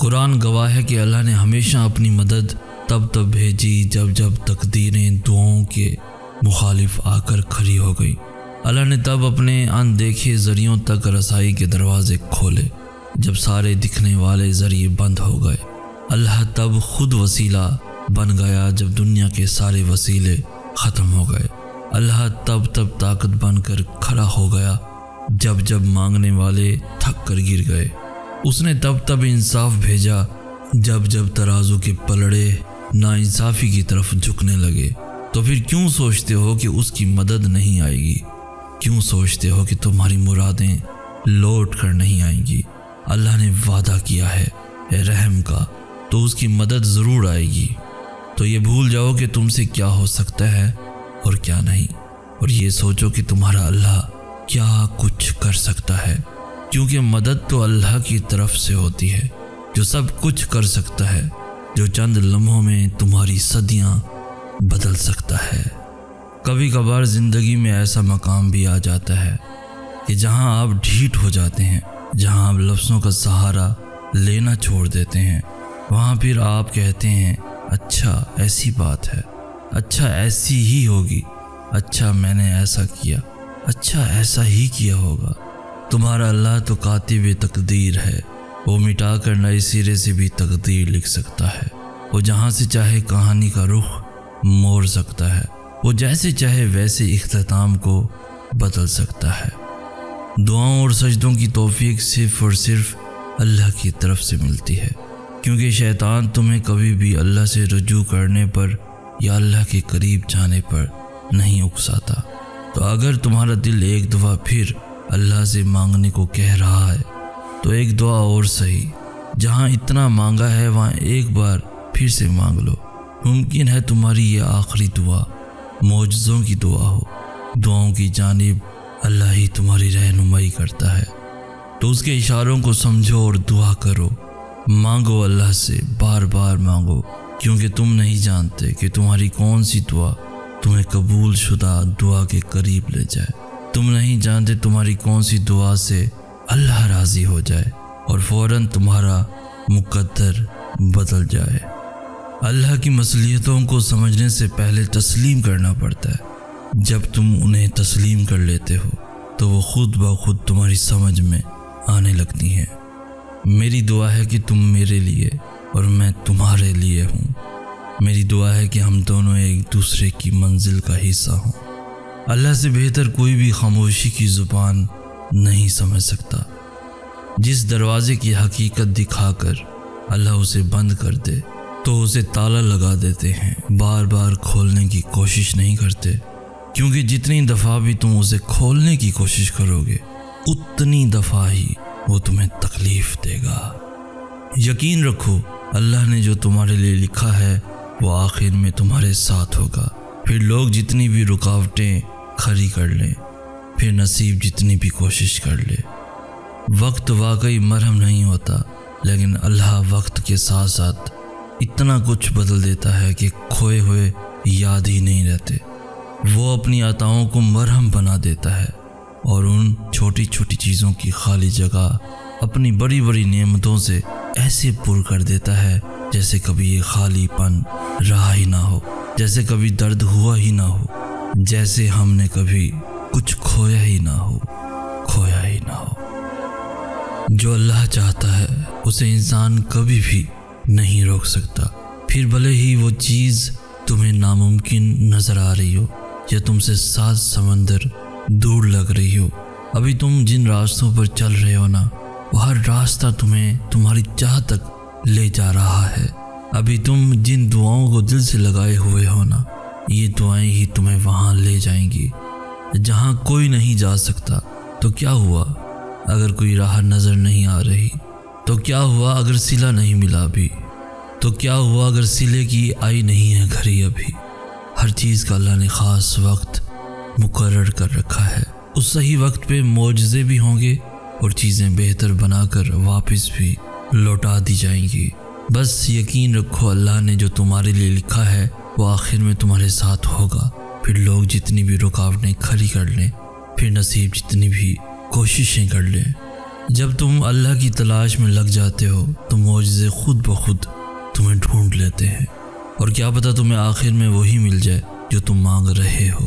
قرآن گواہ ہے کہ اللہ نے ہمیشہ اپنی مدد تب بھیجی جب تقدیریں دعاؤں کے مخالف آ کر کھڑی ہو گئی۔ اللہ نے تب اپنے اندیکھے ذریعوں تک رسائی کے دروازے کھولے جب سارے دکھنے والے ذریعے بند ہو گئے۔ اللہ تب خود وسیلہ بن گیا جب دنیا کے سارے وسیلے ختم ہو گئے۔ اللہ تب طاقت بن کر کھڑا ہو گیا جب مانگنے والے تھک کر گر گئے۔ اس نے تب انصاف بھیجا جب ترازو کے پلڑے ناانصافی کی طرف جھکنے لگے۔ تو پھر کیوں سوچتے ہو کہ اس کی مدد نہیں آئے گی؟ کیوں سوچتے ہو کہ تمہاری مرادیں لوٹ کر نہیں آئیں گی؟ اللہ نے وعدہ کیا ہے رحم کا، تو اس کی مدد ضرور آئے گی۔ تو یہ بھول جاؤ کہ تم سے کیا ہو سکتا ہے اور کیا نہیں، اور یہ سوچو کہ تمہارا اللہ کیا کچھ کر سکتا ہے، کیونکہ مدد تو اللہ کی طرف سے ہوتی ہے جو سب کچھ کر سکتا ہے، جو چند لمحوں میں تمہاری صدیاں بدل سکتا ہے۔ کبھی کبھار زندگی میں ایسا مقام بھی آ جاتا ہے کہ جہاں آپ ڈھیٹ ہو جاتے ہیں، جہاں آپ لفظوں کا سہارا لینا چھوڑ دیتے ہیں، وہاں پھر آپ کہتے ہیں اچھا ایسی بات ہے، اچھا ایسی ہی ہوگی، اچھا میں نے ایسا کیا، اچھا ایسا ہی کیا ہوگا۔ تمہارا اللہ تو کاتب تقدیر ہے، وہ مٹا کر نئے سرے سے بھی تقدیر لکھ سکتا ہے۔ وہ جہاں سے چاہے کہانی کا رخ موڑ سکتا ہے، وہ جیسے چاہے ویسے اختتام کو بدل سکتا ہے۔ دعاؤں اور سجدوں کی توفیق صرف اور صرف اللہ کی طرف سے ملتی ہے، کیونکہ شیطان تمہیں کبھی بھی اللہ سے رجوع کرنے پر یا اللہ کے قریب جانے پر نہیں اکساتا۔ تو اگر تمہارا دل ایک دفعہ پھر اللہ سے مانگنے کو کہہ رہا ہے تو ایک دعا اور صحیح، جہاں اتنا مانگا ہے وہاں ایک بار پھر سے مانگ لو۔ ممکن ہے تمہاری یہ آخری دعا معجزوں کی دعا ہو۔ دعاؤں کی جانب اللہ ہی تمہاری رہنمائی کرتا ہے، تو اس کے اشاروں کو سمجھو اور دعا کرو۔ مانگو اللہ سے، بار بار مانگو، کیونکہ تم نہیں جانتے کہ تمہاری کون سی دعا تمہیں قبول شدہ دعا کے قریب لے جائے۔ تم نہیں جانتے تمہاری کون سی دعا سے اللہ راضی ہو جائے اور فوراً تمہارا مقدر بدل جائے۔ اللہ کی مصلحتوں کو سمجھنے سے پہلے تسلیم کرنا پڑتا ہے۔ جب تم انہیں تسلیم کر لیتے ہو تو وہ خود بخود تمہاری سمجھ میں آنے لگتی ہیں۔ میری دعا ہے کہ تم میرے لیے اور میں تمہارے لیے ہوں۔ میری دعا ہے کہ ہم دونوں ایک دوسرے کی منزل کا حصہ ہوں۔ اللہ سے بہتر کوئی بھی خاموشی کی زبان نہیں سمجھ سکتا۔ جس دروازے کی حقیقت دکھا کر اللہ اسے بند کر دے تو اسے تالا لگا دیتے ہیں، بار بار کھولنے کی کوشش نہیں کرتے، کیونکہ جتنی دفعہ بھی تم اسے کھولنے کی کوشش کرو گے اتنی دفعہ ہی وہ تمہیں تکلیف دے گا۔ یقین رکھو اللہ نے جو تمہارے لیے لکھا ہے وہ آخر میں تمہارے ساتھ ہوگا۔ پھر لوگ جتنی بھی رکاوٹیں کھڑی کر لیں، پھر نصیب جتنی بھی کوشش کر لے۔ وقت واقعی مرہم نہیں ہوتا، لیکن اللہ وقت کے ساتھ ساتھ اتنا کچھ بدل دیتا ہے کہ کھوئے ہوئے یاد ہی نہیں رہتے۔ وہ اپنی عطاؤں کو مرہم بنا دیتا ہے اور ان چھوٹی چھوٹی چیزوں کی خالی جگہ اپنی بڑی بڑی نعمتوں سے ایسے پر کر دیتا ہے جیسے کبھی یہ خالی پن رہا ہی نہ ہو، جیسے کبھی درد ہوا ہی نہ ہو، جیسے ہم نے کبھی کچھ کھویا ہی نہ ہو۔ جو اللہ چاہتا ہے اسے انسان کبھی بھی نہیں روک سکتا، پھر بھلے ہی وہ چیز تمہیں ناممکن نظر آ رہی ہو یا تم سے 7 سمندر دور لگ رہی ہو۔ ابھی تم جن راستوں پر چل رہے ہو نا، وہ ہر راستہ تمہیں تمہاری چاہ تک لے جا رہا ہے۔ ابھی تم جن دعاؤں کو دل سے لگائے ہوئے ہو نا، یہ دعائیں ہی تمہیں وہاں لے جائیں گی جہاں کوئی نہیں جا سکتا۔ تو کیا ہوا اگر کوئی راہ نظر نہیں آ رہی؟ تو کیا ہوا اگر صلہ نہیں ملا بھی؟ تو کیا ہوا اگر صلے کی آئی نہیں ہے گھڑی ابھی؟ ہر چیز کا اللہ نے خاص وقت مقرر کر رکھا ہے۔ اس صحیح وقت پہ معجزے بھی ہوں گے اور چیزیں بہتر بنا کر واپس بھی لوٹا دی جائیں گی۔ بس یقین رکھو اللہ نے جو تمہارے لیے لکھا ہے وہ آخر میں تمہارے ساتھ ہوگا۔ پھر لوگ جتنی بھی رکاوٹیں کھڑی کر لیں، پھر نصیب جتنی بھی کوششیں کر لیں، جب تم اللہ کی تلاش میں لگ جاتے ہو تو معجزے خود بخود تمہیں ڈھونڈ لیتے ہیں، اور کیا پتہ تمہیں آخر میں وہی مل جائے جو تم مانگ رہے ہو،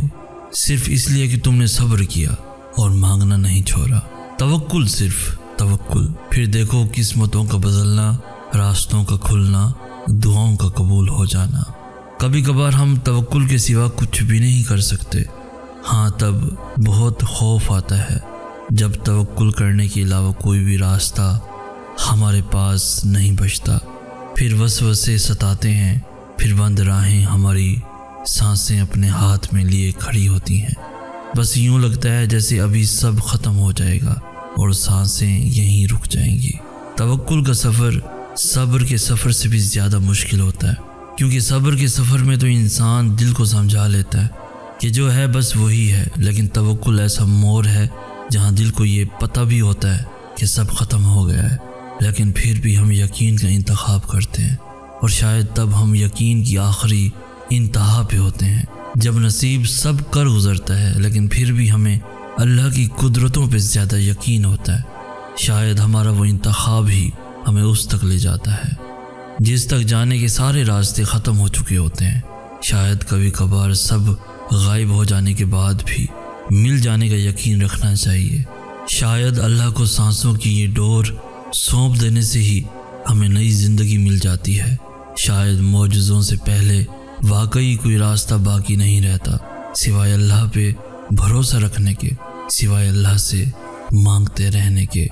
صرف اس لیے کہ تم نے صبر کیا اور مانگنا نہیں چھوڑا۔ توکل، صرف توکل، پھر دیکھو قسمتوں کا بدلنا، راستوں کا کھلنا، دعاؤں کا قبول ہو جانا۔ کبھی کبھار ہم توکل کے سوا کچھ بھی نہیں کر سکتے، ہاں تب بہت خوف آتا ہے جب توکل کرنے کے علاوہ کوئی بھی راستہ ہمارے پاس نہیں بچتا، پھر وسوسے ستاتے ہیں، پھر بند راہیں ہماری سانسیں اپنے ہاتھ میں لیے کھڑی ہوتی ہیں، بس یوں لگتا ہے جیسے ابھی سب ختم ہو جائے گا اور سانسیں یہیں رک جائیں گی۔ توکل کا سفر صبر کے سفر سے بھی زیادہ مشکل ہوتا ہے، کیونکہ صبر کے سفر میں تو انسان دل کو سمجھا لیتا ہے کہ جو ہے بس وہی ہے، لیکن توکل ایسا موڑ ہے جہاں دل کو یہ پتہ بھی ہوتا ہے کہ سب ختم ہو گیا ہے، لیکن پھر بھی ہم یقین کا انتخاب کرتے ہیں، اور شاید تب ہم یقین کی آخری انتہا پہ ہوتے ہیں جب نصیب سب کر گزرتا ہے، لیکن پھر بھی ہمیں اللہ کی قدرتوں پہ زیادہ یقین ہوتا ہے۔ شاید ہمارا وہ انتخاب ہی ہمیں اس تک لے جاتا ہے جس تک جانے کے سارے راستے ختم ہو چکے ہوتے ہیں۔ شاید کبھی کبھار سب غائب ہو جانے کے بعد بھی مل جانے کا یقین رکھنا چاہیے۔ شاید اللہ کو سانسوں کی یہ ڈور سونپ دینے سے ہی ہمیں نئی زندگی مل جاتی ہے۔ شاید معجزوں سے پہلے واقعی کوئی راستہ باقی نہیں رہتا سوائے اللہ پہ بھروسہ رکھنے کے، سوائے اللہ سے مانگتے رہنے کے۔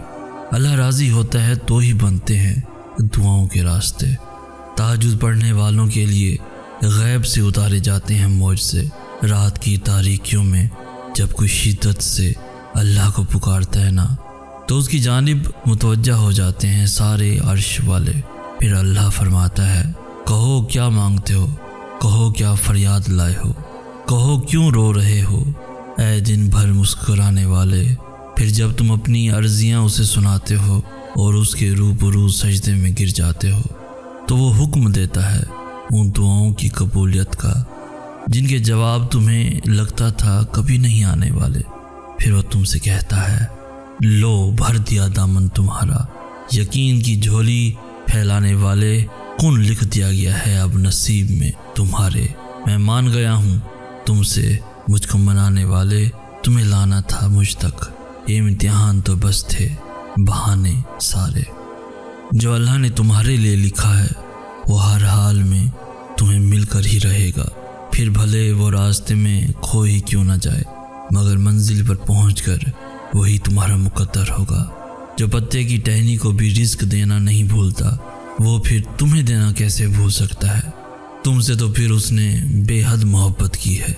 اللہ راضی ہوتا ہے تو ہی بنتے ہیں دعاؤں کے راستے۔ تہجد پڑھنے والوں کے لیے غیب سے اتارے جاتے ہیں معجزے۔ رات کی تاریکیوں میں جب کوئی شدت سے اللہ کو پکارتا ہے نا، تو اس کی جانب متوجہ ہو جاتے ہیں سارے عرش والے۔ پھر اللہ فرماتا ہے، کہو کیا مانگتے ہو، کہو کیا فریاد لائے ہو، کہو کیوں رو رہے ہو، اے دن بھر مسکرانے والے۔ پھر جب تم اپنی عرضیاں اسے سناتے ہو اور اس کے روبرو سجدے میں گر جاتے ہو، تو وہ حکم دیتا ہے ان دعاؤں کی قبولیت کا جن کے جواب تمہیں لگتا تھا کبھی نہیں آنے والے۔ پھر وہ تم سے کہتا ہے، لو بھر دیا دامن تمہارا، یقین کی جھولی پھیلانے والے، کن لکھ دیا گیا ہے اب نصیب میں تمہارے۔ میں مان گیا ہوں تم سے، مجھ کو منانے والے، تمہیں لانا تھا مجھ تک، یہ امتحان تو بس تھے بہانے سارے۔ جو اللہ نے تمہارے لیے لکھا ہے وہ ہر حال میں تمہیں مل کر ہی رہے گا، پھر بھلے وہ راستے میں کھو ہی کیوں نہ جائے، مگر منزل پر پہنچ کر وہی تمہارا مقدر ہوگا۔ جو پتے کی ٹہنی کو بھی رزق دینا نہیں بھولتا، وہ پھر تمہیں دینا کیسے بھول سکتا ہے؟ تم سے تو پھر اس نے بے حد محبت کی ہے،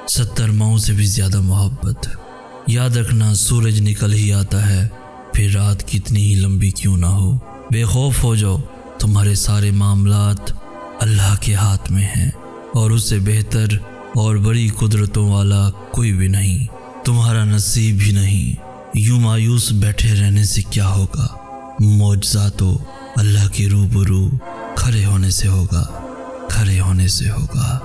70 ماہوں سے بھی زیادہ محبت۔ یاد رکھنا سورج نکل ہی آتا ہے، پھر رات کتنی ہی لمبی کیوں نہ ہو۔ بے خوف ہو جاؤ، تمہارے سارے معاملات اللہ کے ہاتھ میں ہیں، اور اس سے بہتر اور بڑی قدرتوں والا کوئی بھی نہیں، تمہارا نصیب بھی نہیں۔ یوں مایوس بیٹھے رہنے سے کیا ہوگا؟ معجزہ تو اللہ کے روبرو کھڑے ہونے سے ہوگا، کھڑے ہونے سے ہوگا۔